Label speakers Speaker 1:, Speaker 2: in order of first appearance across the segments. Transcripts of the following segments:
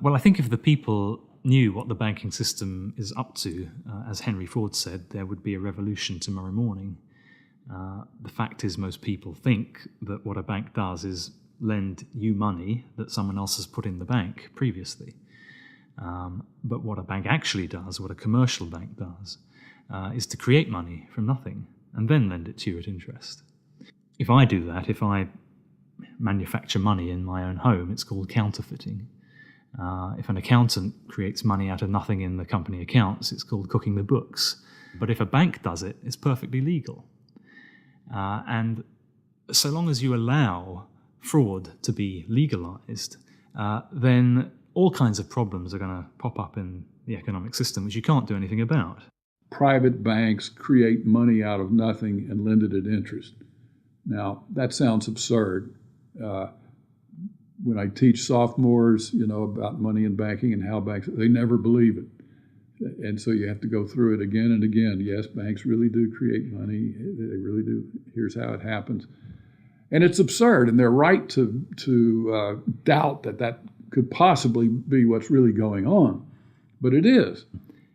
Speaker 1: Well, I think if the people knew what the banking system is up to, as Henry Ford said, there would be a revolution tomorrow morning. The fact is, most people think that what a bank does is lend you money that someone else has put in the bank previously. But what a bank actually does, what a commercial bank does, is to create money from nothing and then lend it to you at interest. If I do that, if I manufacture money in my own home, it's called counterfeiting. If an accountant creates money out of nothing in the company accounts, it's called cooking the books. But if a bank does it, it's perfectly legal. And so long as you allow fraud to be legalized, then all kinds of problems are going to pop up in the economic system, which you can't do anything about.
Speaker 2: Private banks create money out of nothing and lend it at interest. Now, that sounds absurd. When I teach sophomores, about money and banking and how banks, they never believe it. And so you have to go through it again and again. Yes, banks really do create money. They really do. Here's how it happens. And it's absurd, and they're right to doubt that could possibly be what's really going on. But it is.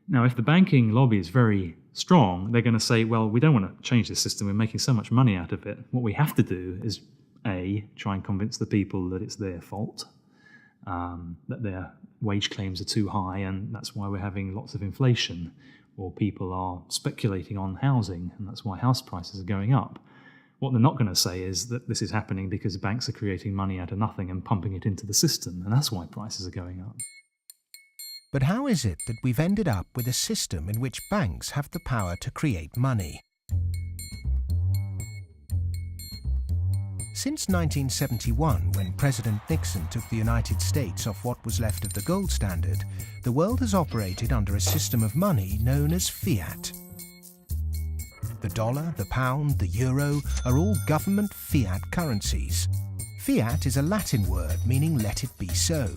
Speaker 1: Now, if the banking lobby is very strong, they're going to say, well, we don't want to change this system. We're making so much money out of it. What we have to do is, A, try and convince the people that it's their fault, that their wage claims are too high, and that's why we're having lots of inflation, or people are speculating on housing, and that's why house prices are going up. What they're not going to say is that this is happening because banks are creating money out of nothing and pumping it into the system, and that's why prices are going up.
Speaker 3: But how is it that we've ended up with a system in which banks have the power to create money? Since 1971, when President Nixon took the United States off what was left of the gold standard, the world has operated under a system of money known as fiat. The dollar, the pound, the euro are all government fiat currencies. Fiat is a Latin word meaning let it be so.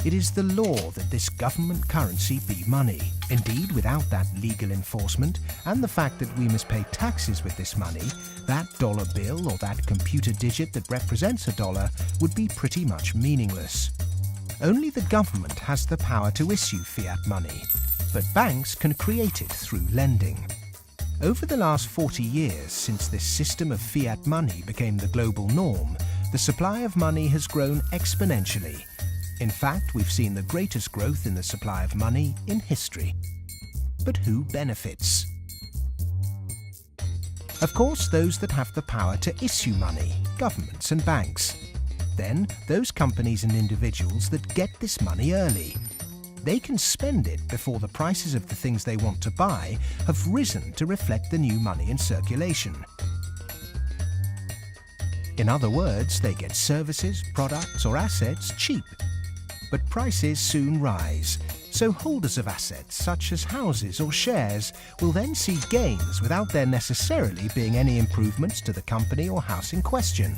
Speaker 3: It is the law that this government currency be money. Indeed, without that legal enforcement and the fact that we must pay taxes with this money, that dollar bill or that computer digit that represents a dollar would be pretty much meaningless. Only the government has the power to issue fiat money, but banks can create it through lending. Over the last 40 years, since this system of fiat money became the global norm, the supply of money has grown exponentially. In fact, we've seen the greatest growth in the supply of money in history. But who benefits? Of course, those that have the power to issue money, governments and banks. Then, those companies and individuals that get this money early. They can spend it before the prices of the things they want to buy have risen to reflect the new money in circulation. In other words, they get services, products or assets cheap. But prices soon rise, so holders of assets such as houses or shares will then see gains without there necessarily being any improvements to the company or house in question.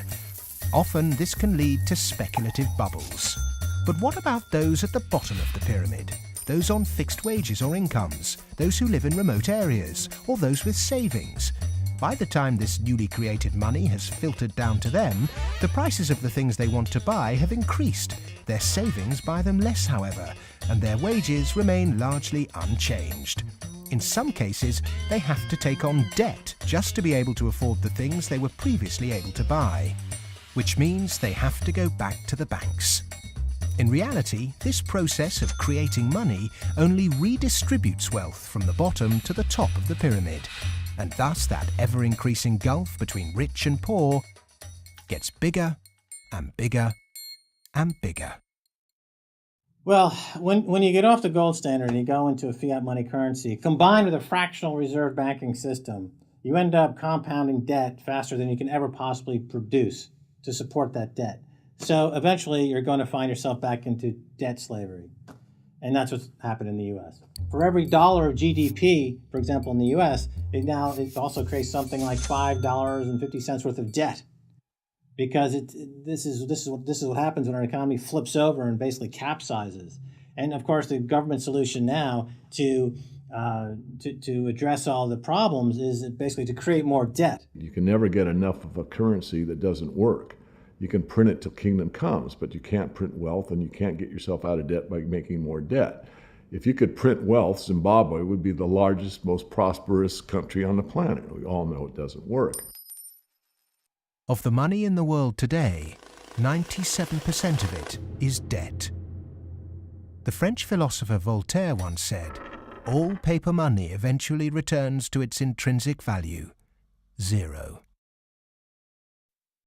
Speaker 3: Often this can lead to speculative bubbles. But what about those at the bottom of the pyramid? Those on fixed wages or incomes, those who live in remote areas, or those with savings? By the time this newly created money has filtered down to them, the prices of the things they want to buy have increased. Their savings buy them less, however, and their wages remain largely unchanged. In some cases, they have to take on debt just to be able to afford the things they were previously able to buy, which means they have to go back to the banks. In reality, this process of creating money only redistributes wealth from the bottom to the top of the pyramid, and thus that ever-increasing gulf between rich and poor gets bigger and bigger and bigger.
Speaker 4: Well, when you get off the gold standard and you go into a fiat money currency, combined with a fractional reserve banking system, you end up compounding debt faster than you can ever possibly produce to support that debt. So eventually you're going to find yourself back into debt slavery. And that's what's happened in the U.S. For every dollar of GDP, for example, in the U.S., it also creates something like $5.50 worth of debt. Because this is what happens when our economy flips over and basically capsizes. And of course, the government solution now to address all the problems is basically to create more debt.
Speaker 5: You can never get enough of a currency that doesn't work. You can print it till kingdom comes, but you can't print wealth, and you can't get yourself out of debt by making more debt. If you could print wealth, Zimbabwe would be the largest, most prosperous country on the planet. We all know it doesn't work.
Speaker 3: Of the money in the world today, 97% of it is debt. The French philosopher Voltaire once said, "All paper money eventually returns to its intrinsic value, zero."